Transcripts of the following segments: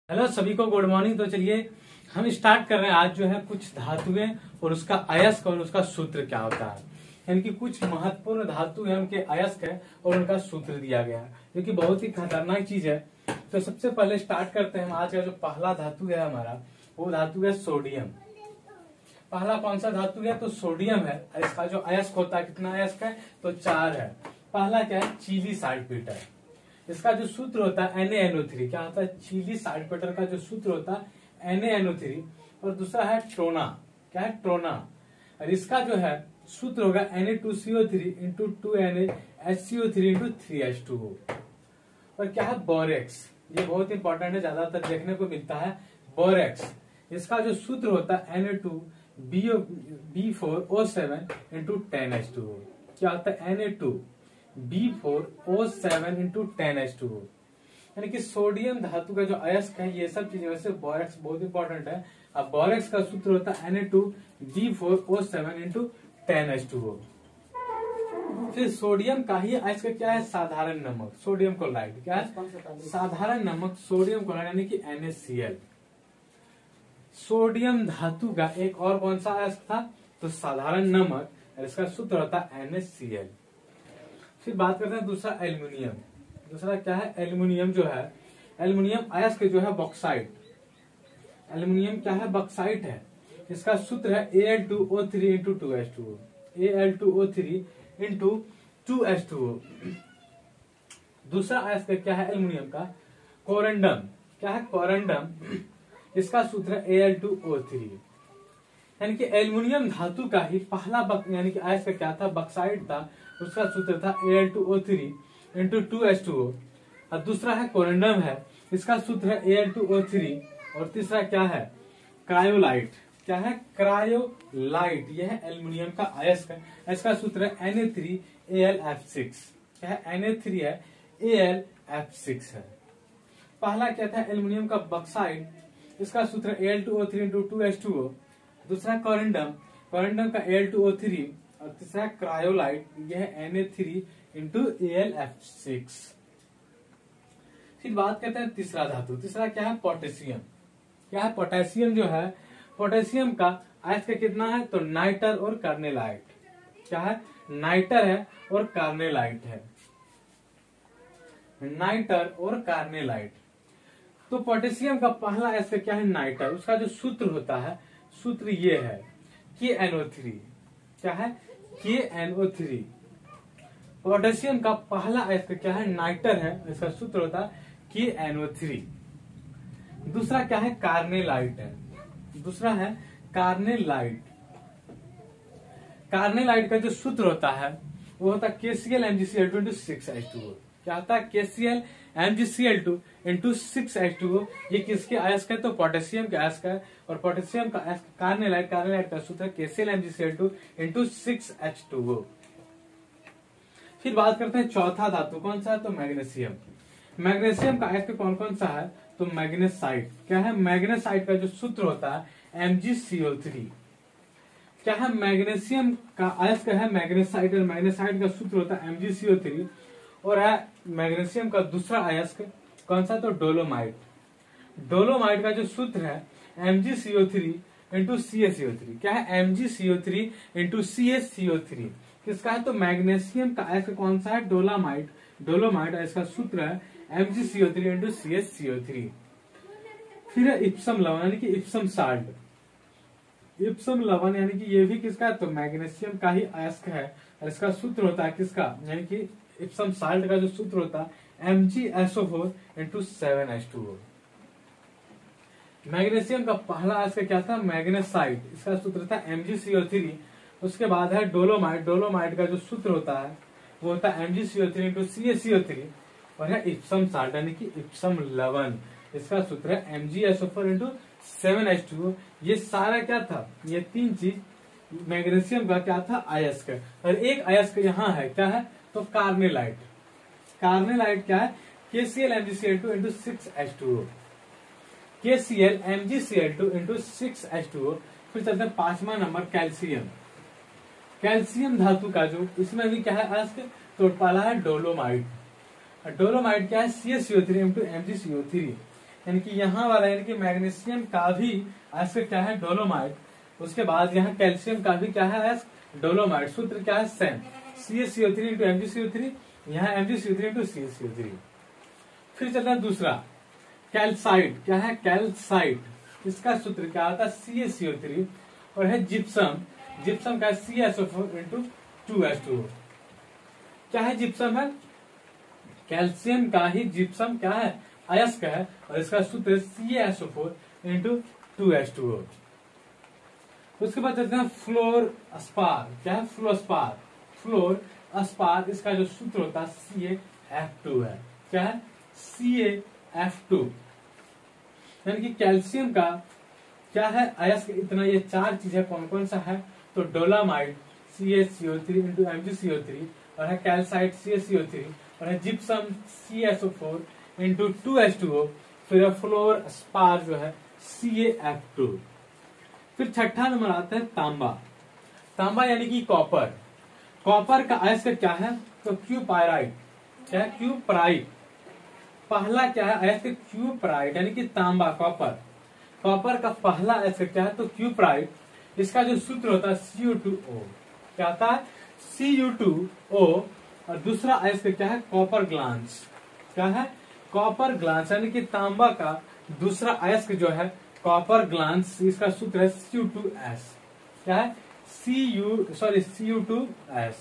Hello सभी को good morning. तो चलिए हम स्टार्ट कर रहे हैं। आज जो है कुछ धातुएं और उसका अयस्क और उसका सूत्र क्या होता है, यानी कि कुछ महत्वपूर्ण धातु है, उनके अयस्क है और उनका सूत्र दिया गया है, जो कि बहुत ही खतरनाक चीज है। तो सबसे पहले स्टार्ट करते हैं। आज का जो पहला धातु है हमारा, वो धातु है सोडियम। पहला कौन सा धातु है? तो सोडियम है। इसका जो अयस्क होता है, कितना अयस्क है? तो 4 है। पहला क्या है? चीली साल्टपेटर। इसका जो सूत्र होता है NaNO3। क्या होता है? चीली साल्टपेटर का जो सूत्र होता है NaNO3। और दूसरा है ट्रोना। क्या है? ट्रोना। और इसका जो है सूत्र होगा Na2CO3 into 2NaHCO3 into 3H2O। और क्या है? बोरेक्स। ये बहुत इंपॉर्टेंट है, ज्यादातर देखने को मिलता है बोरेक्स। इसका जो सूत्र होता है Na2B4O7 इंटू 10H2O। क्या होता है? Na2B4O7 into 10H2O। यानी कि सोडियम धातु का जो अयस्क है, ये सब चीजें वैसे बोरेक्स बहुत इंपॉर्टेंट है। अब बोरेक्स का सूत्र होता है Na2B4O7 इंटू 10H2O। फिर सोडियम का ही अयस्क क्या है? साधारण नमक, सोडियम क्लोराइड। क्या है? साधारण नमक, सोडियम क्लोराइड, यानी कि NaCl। सोडियम धातु का एक और कौन सा अयस्क था? तो साधारण नमक, और इसका सूत्र होता है NaCl। फिर बात करते हैं दूसरा एल्युमिनियम। दूसरा क्या है? एल्युमिनियम जो है, एल्युमिनियम अयस्क जो है बॉक्साइट। एल्युमिनियम क्या है? बॉक्साइट है। इसका सूत्र है Al2O3 into 2H2O। Al2O3 into 2H2O। दूसरा अयस्क क्या है एल्युमिनियम का? कोरंडम। क्या है? कोरंडम। इसका सूत्र है Al2O3। यानी कि एल्युमिनियम धातु का ही पहला यानी कि अयस्क क्या था? बॉक्साइट था। उसका सूत्र था Al2O3 इंटू 2H2O। और दूसरा है कोरंडम है, इसका सूत्र है Al2O3। और तीसरा क्या है? क्रायोलाइट। क्या है? क्रायोलाइट। यह है एल्युमिनियम का अयस्क है। इसका सूत्र है Na3Al(F6). क्या है? Na3 है, Al(F6) है। पहला क्या था? एल्युमिनियम का बॉक्साइट। इसका सूत्र है Al2O3 इंटू 2H2O। दूसरा कोरंडम, कोरंडम का Al2O3। और तीसरा क्रायोलाइट, यह है Na3 इंटू Al(F6). फिर बात करते हैं तीसरा धातु। तीसरा क्या है? पोटेशियम। क्या है? पोटेशियम जो है, पोटेशियम का अयस्क कितना है? तो नाइटर और कार्नेलाइट। क्या है? नाइटर है और कार्नेलाइट है। नाइटर और कार्नेलाइट। तो पोटेशियम का पहला अयस्क क्या है? नाइटर। उसका जो सूत्र होता है, सूत्र ये है KNO3। क्या है? KNO3। पोटेशियम का पहला अयस्क क्या है? नाइटर है। इसका सूत्र होता है KNO3। दूसरा क्या है? कार्नेलाइट है। दूसरा है कार्नेलाइट। कार्नेलाइट का जो सूत्र होता है, वो होता है KCl(MgCl2) इंटू 6H2O। क्या होता है? KCl(MgCl2) into 6H2O। ये किसके अयस्क है? तो पोटेशियम के अयस्क है। और पोटेशियम का अयस्क कार्नेलाइट। कार्नेलाइट का सूत्र है KCl(MgCl2) इंटू 6H2O। फिर बात करते हैं चौथा धातु। कौन सा है? तो मैग्नीशियम। मैग्नीशियम का अयस्क कौन कौन सा है? तो मैग्नेसाइट। क्या है? मैग्नेसाइट का जो सूत्र होता है MgCO3। क्या है? मैग्नीशियम का अयस्क है मैग्नेसाइट, और मैग्नेसाइट का सूत्र होता है MgCO3। और है मैग्नीशियम का दूसरा अयस्क कौन सा? तो डोलोमाइट। डोलोमाइट का जो सूत्र है MgCO3 इंटू CaCO3। क्या है? MgCO3 into CaCO3। किसका है? तो मैग्नीशियम का अयस्क कौन सा है? डोलोमाइट। डोलोमाइट, इसका सूत्र है MgCO3 इंटू CaCO3। फिर है इप्सम लवण, यानी कि इप्सम साल्ट। इप्सम लवण यानी कि ये भी किसका है? तो मैग्नीशियम का ही अयस्क है। और इसका सूत्र होता है किसका? यानी कि इप्सम साल्ट का जो सूत्र होता है MgSO4 इंटू 7H2O। मैग्नीशियम का पहला अयस्क क्या था? मैग्नेसाइट। इसका सूत्र था MgCO3। उसके बाद है डोलोमाइट। डोलोमाइट का जो सूत्र होता है, वो होता है MgCO3 इंटू CaCO3। और है इप्सम साल्ट, यानी कि इप्सम लवण। इसका सूत्र है MgSO4 इंटू 7H2O। ये सारा क्या था? ये तीन चीज मैग्नीशियम का क्या था? अयस्क। और एक अयस्क यहाँ है, क्या है? तो कार्नेलाइट। कार्नेलाइट क्या है? KCl(MgCl2) into 6H2O। KCl(MgCl2) into 6H2O। फिर चलते हैं 5वां नंबर, कैल्शियम। कैल्शियम धातु का जो, इसमें भी क्या है अयस्क? तो पहला है डोलोमाइट। डोलोमाइट क्या है? CaCO3 into MgCO3। यानी कि यहाँ वाला यानी कि मैग्नीशियम का भी अयस्क क्या है डोलोमाइट, उसके बाद यहाँ कैल्शियम का भी क्या है अयस्क डोलोमाइट, सूत्र क्या है सेम CaCO3 इंटू MgCO3, यहाँ MgCO3 इंटू CaCO3। फिर चलता है दूसरा कैल्साइट, क्या है कैल्साइट, इसका सूत्र क्या आता है CaCO3 और है जिप्सम, जिप्सम का CaSO4 इंटू 2H2O। क्या है जिप्सम है कैल्शियम का ही जिप्सम क्या है अयस्क है और इसका सूत्र CaSO4 इंटू 2H2O। उसके बाद चलते हैं फ्लोर स्पार, क्या है फ्लोस्पार, फ्लोर स्पार इसका जो सूत्र होता है CaF2 है, क्या है CaF2। यानी कि कैल्शियम का क्या है अयस्क इतना, ये चार चीजें कौन कौन सा है, तो डोलामाइट CaCO3 इंटू MgCO3 और है कैल्साइट CaCO3 और है जिप्सम CaSO4 इंटू 2H2O, फिर फ्लोर स्पार जो है CaF2। फिर छठा नंबर आता है तांबा, तांबा यानी कि कॉपर, कॉपर का अयस्क क्या है, तो क्यूपाइराइट, क्या है क्यूपराइट, पहला क्या है अयस्क क्यूपराइट यानी कि तांबा कॉपर, कॉपर का पहला अयस्क क्या है तो क्यूपराइट, इसका जो सूत्र होता है Cu2O, क्या आता है Cu2O और दूसरा अयस्क क्या है कॉपर ग्लांस, क्या है कॉपर ग्लांस यानी कि तांबा का दूसरा अयस्क जो है कॉपर ग्लांस, इसका सूत्र है Cu2S, क्या है Cu2S।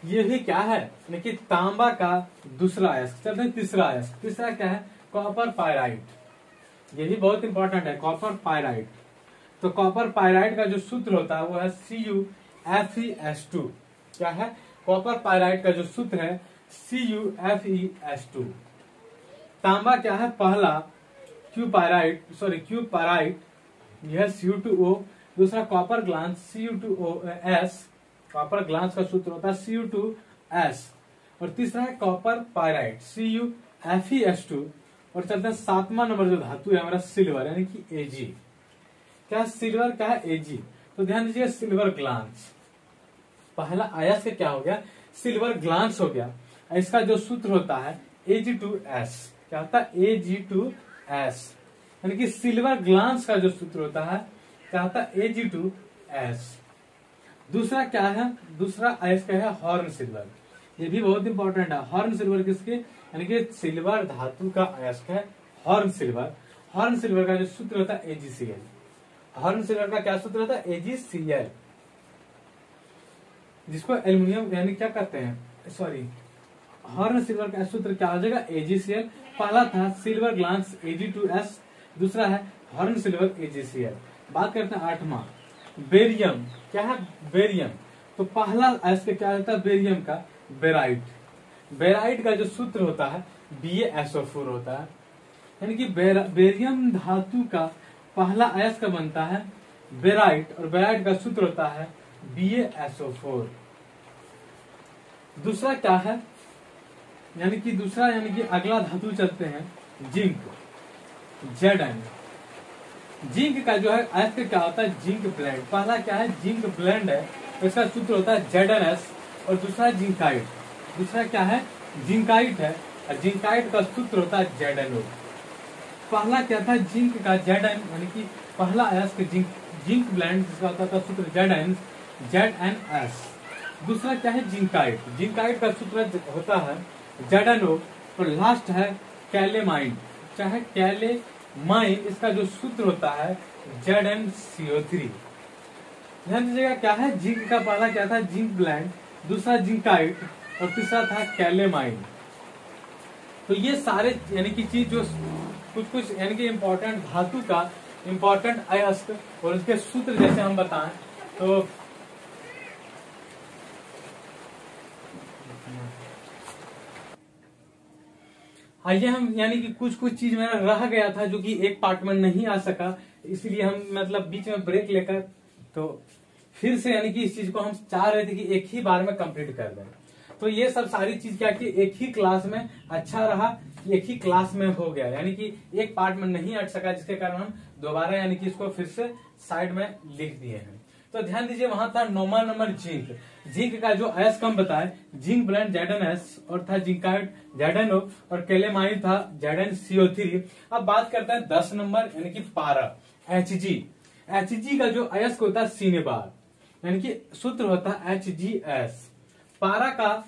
ये भी क्या है यानी कि तांबा का दूसरा अयस्क। चलते हैं तीसरा अयस्क, तीसरा क्या है कॉपर पायराइट, ये भी बहुत इंपॉर्टेंट है कॉपर पायराइट। तो कॉपर पायराइट का जो सूत्र होता है वो है CuFeS2, क्या है कॉपर पायराइट का जो सूत्र है CuFeS2। तांबा क्या है पहला क्यूपाराइट यह Cu2O, दूसरा copper glance Cu2S, copper glance का सूत्र होता है Cu2S और तीसरा है कॉपर पायराइट CuFeS2। और चलते हैं सातवां नंबर जो धातु है हमारा सिल्वर यानी कि Ag, क्या सिल्वर क्या है Ag, तो ध्यान दीजिए सिल्वर ग्लांस, पहला अयस्क क्या हो गया सिल्वर ग्लांस हो गया, इसका जो सूत्र होता है Ag2S, क्या होता है Ag2S, यानी कि सिल्वर ग्लांस का जो सूत्र होता है क्या होता है Ag2S। दूसरा क्या है, दूसरा अयस्क है हॉर्न सिल्वर, ये भी बहुत इंपॉर्टेंट है। हॉर्न सिल्वर किसके यानी कि सिल्वर धातु का अयस्क है हॉर्न सिल्वर, हॉर्न सिल्वर का जो सूत्र होता है AgCl, हॉर्न सिल्वर का क्या सूत्र होता है AgCl, जिसको एल्यूमिनियम यानी क्या कहते हैं सॉरी हॉर्न सिल्वर का सूत्र क्या हो जाएगा AgCl, पहला था सिल्वर ग्लांस Ag2S, दूसरा है हॉर्न सिल्वर AgCl। बात करते हैं आठवां बेरियम, क्या है बेरियम, तो पहला अयस्क क्या होता है बेरियम का बेराइट, बेराइट का जो सूत्र होता है BaSO4 होता है, यानी कि बेरियम धातु का पहला अयस्क बनता है बेराइट और बेराइट का सूत्र होता है BaSO4। दूसरा क्या है यानी कि दूसरा यानी कि अगला धातु चलते हैं जिंक, Zn, जिंक का जो है अयस्क क्या होता है जिंक ब्लेंड, पहला क्या है जिंक ब्लेंड है तो इसका सूत्र होता है ZnS और दूसरा जिंकाइट, दूसरा क्या है जिंकाइट है और जिंकाइट का सूत्र होता है ZnO। पहला क्या था जिंक का Zn यानी कि पहला अयस्क जिंक ब्लेंड जिसका होता था सूत्र ZnS, दूसरा क्या है जिंकाइट, जिंकाइट का सूत्र होता है ZnO और लास्ट है कैलेमाइन, चाहे कैलेमाइन इसका जो सूत्र होता है ZnCO3। ध्यान दीजिएगा क्या है जिंक का पहला क्या था जिंक ब्लेंड, दूसरा जिंकाइट और तीसरा था कैलेमाइन। तो ये सारे यानी कि चीज जो कुछ यानी कि इम्पोर्टेंट धातु का इम्पोर्टेंट अयस्क और उसके सूत्र जैसे हम बताएं तो आइए हम यानी कि कुछ चीज मेरा रह गया था जो कि एक पार्ट में नहीं आ सका, इसलिए हम मतलब बीच में ब्रेक लेकर तो फिर से यानी कि इस चीज को हम चाह रहे थे कि एक ही बार में कंप्लीट कर दें। तो ये सब सारी चीज क्या कि एक ही क्लास में अच्छा रहा, एक ही क्लास में हो गया, यानी कि एक पार्ट में नहीं अट सका, जिसके कारण हम दोबारा यानी कि इसको फिर से साइड में लिख दिए हैं। तो तो ध्यान दीजिए वहां था 9वां नंबर जिंक। जिंक का जो अयस्क हम बताए, जिंक ब्लेंड Zn और था जिंकाइड ZnO और कैलेमाइन था ZnCO3। अब बात करते हैं 10 नंबर यानी कि पारा Hg। Hg का जो अयस्क होता है सिनेबार, यानी कि सूत्र होता है HgS। पारा का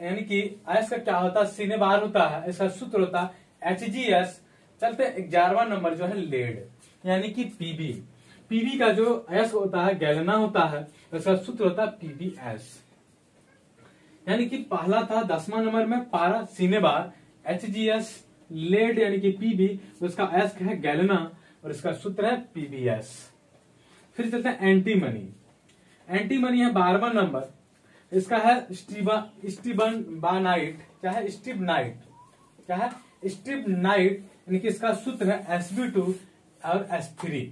यानी कि अयस्क का क्या होता है, सिनेबार होता है, इसका सूत्र होता है HgS। चलते 11वां नंबर जो है लेड यानी कि Pb। Pb का जो अयस्क होता है गैलेना होता है, इसका सूत्र होता है PbS। यानी कि पहला था 10वां नंबर में पारा सिनेबार HgS, लेड यानी कि Pb, उसका अयस्क है गैलेना और इसका सूत्र है PbS। फिर चलते हैं एंटीमनी। एंटीमनी है 12वां नंबर, इसका है स्टिबनाइट। क्या है? स्टिबनाइट। क्या है? स्टिबनाइट यानी कि इसका सूत्र है Sb2 और S3।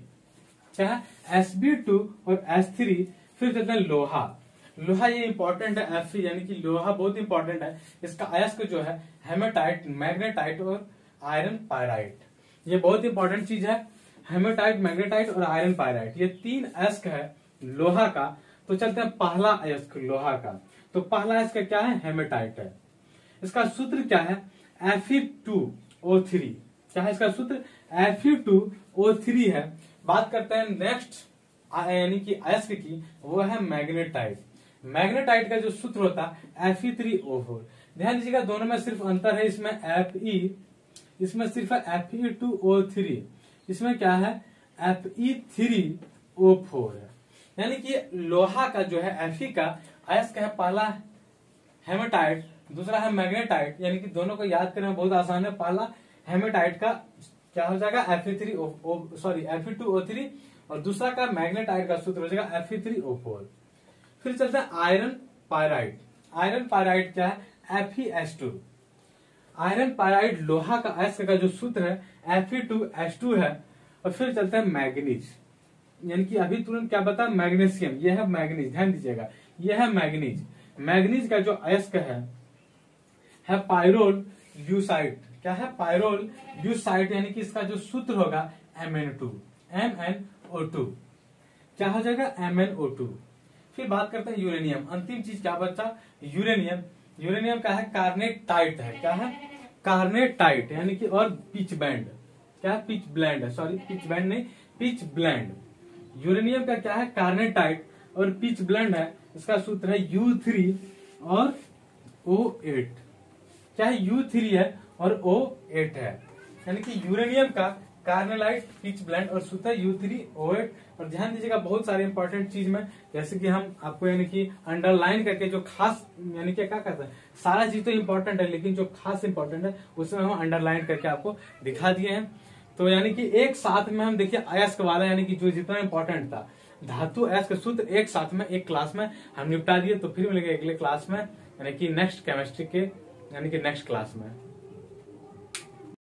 क्या है? Sb2 और S3। फिर चलते हैं लोहा। लोहा ये इंपॉर्टेंट है, Fe यानी कि लोहा बहुत इंपॉर्टेंट है। इसका अयस्क जो है हेमेटाइट, मैग्नेटाइट और आयरन पायराइट। ये बहुत इंपॉर्टेंट चीज है, हेमेटाइट, मैग्नेटाइट और आयरन पायराइट, ये 3 अयस्क है लोहा का। तो चलते हैं पहला अयस्क लोहा का। तो पहला अयस्क क्या है? हेमेटाइट है। इसका सूत्र क्या है? Fe2O3। क्या है इसका सूत्र? Fe2O3 है। बात करते हैं नेक्स्ट यानी कि अयस्क की, वो है मैग्नेटाइट। मैग्नेटाइट का जो सूत्र होता है Fe3O4। ध्यान दीजिएगा दोनों में सिर्फ अंतर है, इसमें Fe, इसमें सिर्फ है Fe2O3, इसमें क्या है? Fe3O4 है। यानी कि लोहा का जो है Fe का अयस्क है, पहला हेमेटाइट, दूसरा है मैग्नेटाइट। यानी कि दोनों को याद करना बहुत आसान है। पहला हेमेटाइट का क्या हो जाएगा? Fe2O3 और दूसरा का मैग्नेटाइट का सूत्र हो जाएगा Fe3O4। फिर चलता है आयरन पायराइट। आयरन पायराइट क्या है? FeS2। आयरन पायराइट लोहा का अयस्क का जो सूत्र है Fe2S2 है। और फिर चलता है मैग्नीज, यानी कि अभी तुरंत क्या बता? मैग्नीशियम। यह है मैग्नीज, ध्यान दीजिएगा, यह है मैग्नीज। मैग्नीज का जो अयस्क है पायरोल ल्यूसाइट। क्या है? पायरोल ल्यूसाइट, यानी कि इसका जो सूत्र होगा MnO2। क्या हो जाएगा? MnO2। फिर बात करते हैं यूरेनियम। अंतिम चीज क्या बचा? यूरेनियम। यूरेनियम का है कार्नेटाइट है। क्या है? कार्नेटाइट यानी कि और पिच बैंड। क्या है? पिच ब्लेंड है, सॉरी पिच बैंड नहीं, पिच ब्लेंड। यूरेनियम का क्या है? कार्नेटाइट और पिच ब्लेंड है। इसका सूत्र है U3 और O8। क्या है? U3 है और O8 है। यानी कि यूरेनियम का कार्नेलाइट, पिच ब्लेंड और सूत्र U3O8। और ध्यान दीजिएगा बहुत सारे इंपॉर्टेंट चीज में, जैसे कि हम आपको यानी कि अंडरलाइन करके जो खास यानी कि क्या कहते हैं, सारा चीज तो इंपॉर्टेंट है लेकिन जो खास इंपॉर्टेंट है उसमें हम अंडरलाइन करके आपको दिखा दिए हैं। तो यानी कि एक साथ में हम देखिए अयस्क वाला यानी कि जो जितना इंपॉर्टेंट था धातु अयस्क सूत्र एक साथ में एक क्लास में हम निपटा दिए। तो फिर मिलेंगे अगले क्लास में यानी कि नेक्स्ट केमिस्ट्री के यानी कि नेक्स्ट क्लास में।